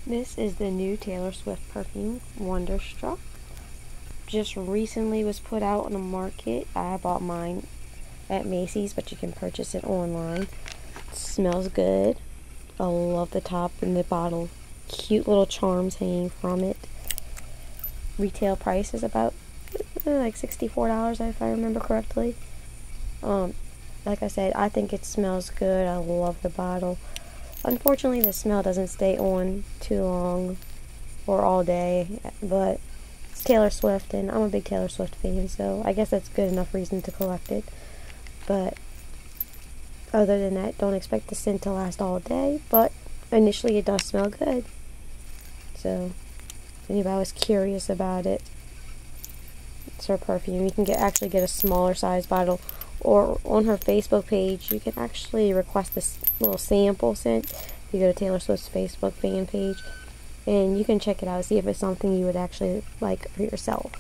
This is the new Taylor Swift perfume, Wonderstruck. Just recently was put out on the market. I bought mine at Macy's, but you can purchase it online. It smells good. I love the top and the bottle. Cute little charms hanging from it. Retail price is about like $64 if I remember correctly. Like I said, I think it smells good. I love the bottle. Unfortunately, the smell doesn't stay on too long or all day, but it's Taylor Swift, and I'm a big Taylor Swift fan, so I guess that's good enough reason to collect it. But other than that, don't expect the scent to last all day, but initially it does smell good. So, if anybody was curious about it, it's her perfume. You can actually get a smaller size bottle, or on her Facebook page, you can actually request this little sample scent. You go to Taylor Swift's Facebook fan page, and you can check it out, see if it's something you would actually like for yourself.